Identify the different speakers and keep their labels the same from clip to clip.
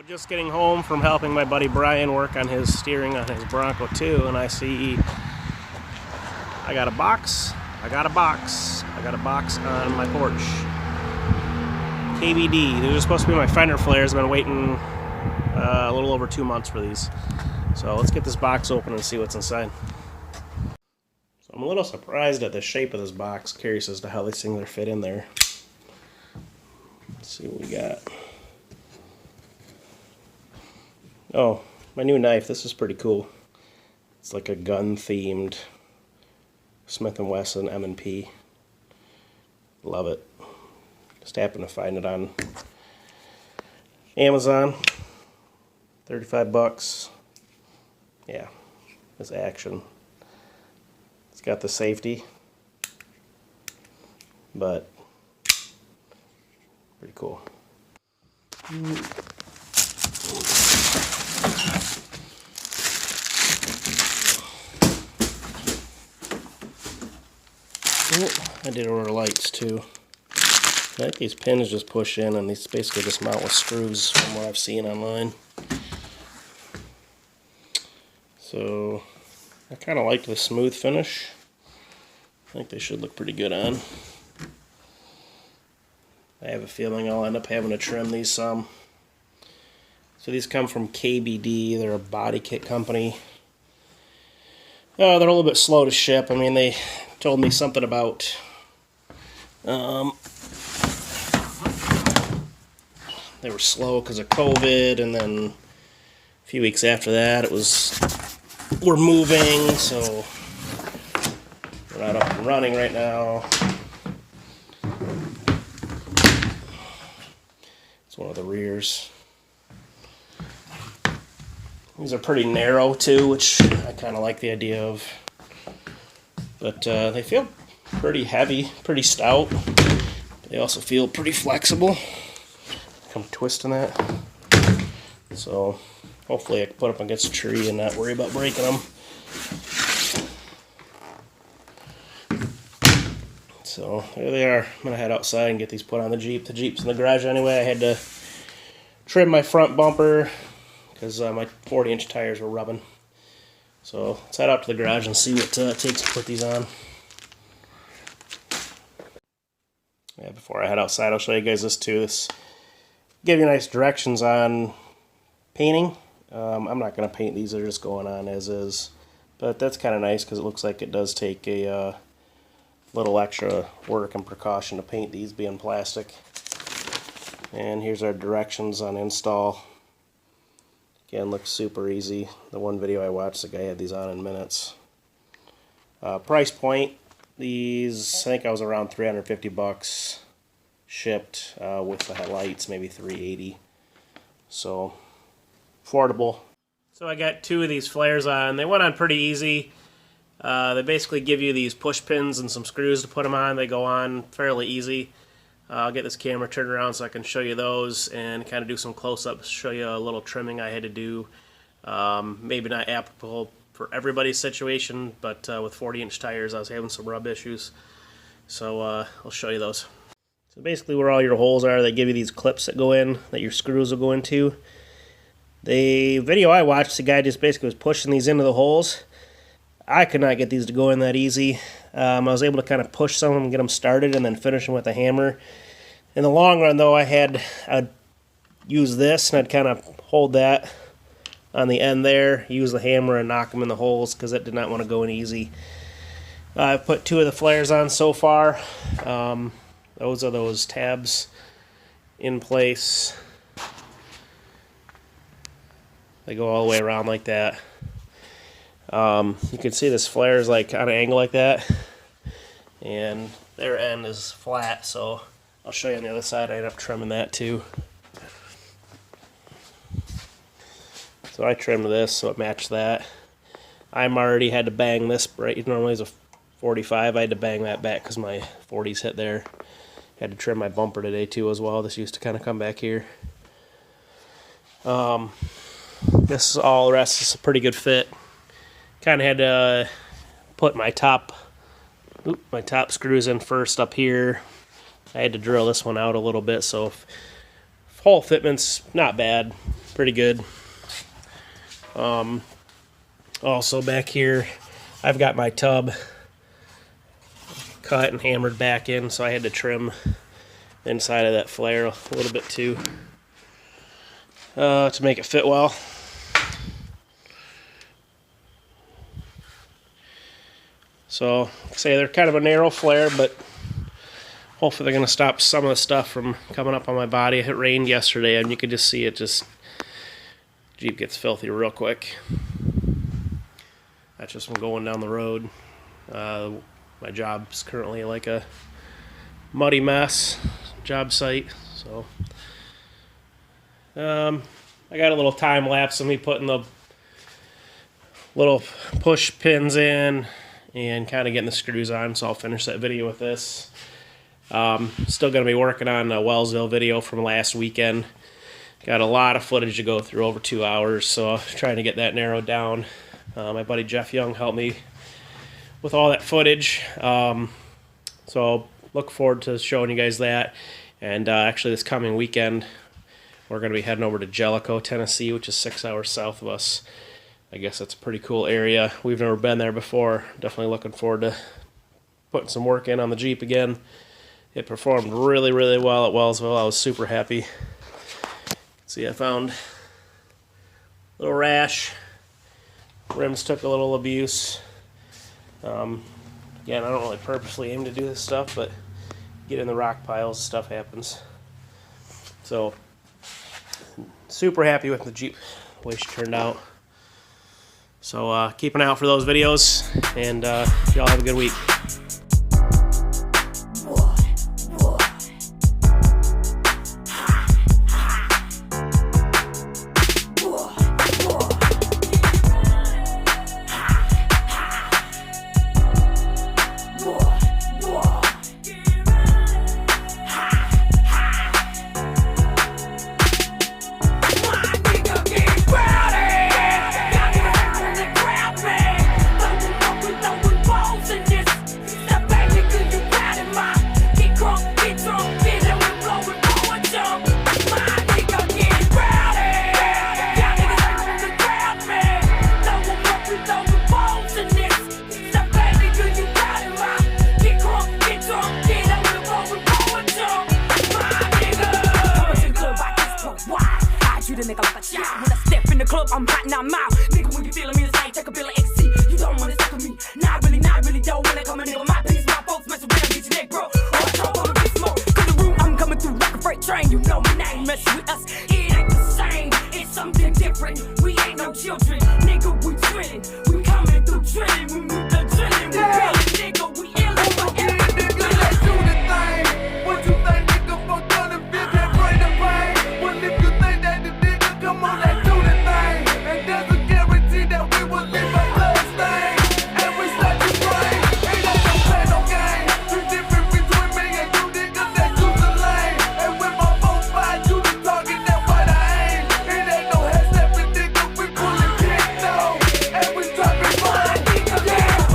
Speaker 1: Just getting home from helping my buddy Brian work on his steering on his Bronco 2, and I see I got a box on my porch. KBD. These are supposed to be my fender flares. I've been waiting a little over 2 months for these. So let's get this box open and see what's inside. So I'm a little surprised at the shape of this box. Curious as to how these things are fit in there. Let's see what we got. Oh, my new knife. This is pretty cool. It's like a gun-themed Smith & Wesson M&P. Love it. Just happened to find it on Amazon. 35 bucks. Yeah, it's action. It's got the safety, but pretty cool. I did order lights too. I think these pins just push in, and these basically just mount with screws from what I've seen online. So I kind of like the smooth finish. I think they should look pretty good on. I have a feeling I'll end up having to trim these some. So these come from KBD. They're a body kit company. They're a little bit slow to ship. I mean, they told me something about they were slow because of COVID, and then a few weeks after that it was we're moving, so we're not up and running right now. It's one of the rears. These are pretty narrow too, which I kind of like the idea of. But they feel pretty heavy, pretty stout. They also feel pretty flexible. Come twisting that. So hopefully I can put up against a tree and not worry about breaking them. So there they are. I'm going to head outside and get these put on the Jeep. The Jeep's in the garage anyway. I had to trim my front bumper because my 40-inch tires were rubbing. So let's head out to the garage and see what it takes to put these on. Yeah, before I head outside, I'll show you guys this too. This give you nice directions on painting. I'm not going to paint these, they're just going on as is. But that's kind of nice because it looks like it does take a little extra work and precaution to paint these being plastic. And here's our directions on install. Again, looks super easy. The one video I watched, the guy had these on in minutes. Price point, these, I think I was around 350 bucks shipped with the headlights, maybe 380. So, affordable. So I got 2 of these flares on. They went on pretty easy. They basically give you these push pins and some screws to put them on. They go on fairly easy. I'll get this camera turned around so I can show you those and kind of do some close-ups, show you a little trimming I had to do. Maybe not applicable for everybody's situation, but with 40-inch tires I was having some rub issues. So I'll show you those. So basically where all your holes are, they give you these clips that go in, that your screws will go into. The video I watched, the guy just basically was pushing these into the holes. I could not get these to go in that easy. I was able to kind of push some of them and get them started and then finish them with a hammer. In the long run though, I'd use this and I'd kind of hold that on the end there, use the hammer and knock them in the holes because it did not want to go in easy. I've put 2 of the flares on so far. Those are those tabs in place. They go all the way around like that. You can see this flare is like on an angle like that, and their end is flat, so I'll show you on the other side. I ended up trimming that too. So I trimmed this so it matched that. I'm already had to bang this right. Normally it's a 45. I had to bang that back because my 40s hit there. Had to trim my bumper today too as well. This used to kind of come back here. This is all the rest is a pretty good fit. Kind of had to put my top screws in first up here. I had to drill this one out a little bit, so hole fitment's not bad. pretty good. Also back here, I've got my tub cut and hammered back in, so I had to trim the inside of that flare a little bit too to make it fit well. So, say they're kind of a narrow flare, but hopefully they're going to stop some of the stuff from coming up on my body. It rained yesterday, and you could just see it Jeep gets filthy real quick. That's just from going down the road. My job's currently like a muddy mess job site, so I got a little time lapse of me putting the little push pins in and kind of getting the screws on, so I'll finish that video with this. Still going to be working on a Wellsville video from last weekend. Got a lot of footage to go through, over 2 hours, so I'm trying to get that narrowed down. My buddy Jeff Young helped me with all that footage, so look forward to showing you guys that. And actually this coming weekend we're going to be heading over to Jellicoe, Tennessee, which is 6 hours south of us. I guess that's a pretty cool area. We've never been there before. Definitely looking forward to putting some work in on the Jeep again. It performed really, really well at Wellsville. I was super happy. See, I found a little rash. Rims took a little abuse. Again, I don't really purposely aim to do this stuff, but get in the rock piles, stuff happens. So, super happy with the Jeep, the way she turned out. So keep an eye out for those videos, and y'all have a good week.
Speaker 2: Nigga like a shot. When I step in the club, I'm hot and I'm out. Nigga, when you feeling me, it's like take a bill of XC. You don't wanna step with me. Not really, though. When I come in, nigga, my piece, my folks mess with me, I get your neck, bro. Or I throw on a big smoke. Cause the room, I'm coming through like a freight train. You know my name, mess with us, it ain't the same. It's something different. We ain't no children. Nigga, we drilling. We coming through drilling. We move the drilling. We drilling, nigga, we illin' forever.
Speaker 3: Nigga, let's do the thing. What you think, nigga, for gonna feel that brain of pain? Well, if you think that the nigga, come on, let's do the thing. And there's a guarantee that we will leave a blood stain. And we start to brain. Ain't that no play, no game. The difference between me and you, nigga, that you the lane. And when my phone find you the target, that's what I aim. It ain't no head stepping, nigga, we pullin' kick, though. And we dropping fine. Yeah.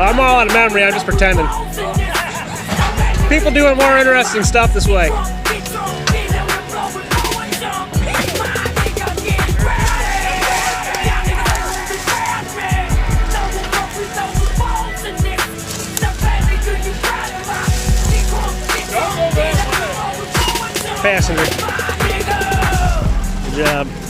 Speaker 4: I'm all out of memory, I'm just pretending. People doing more interesting stuff this way. Passenger. Good job.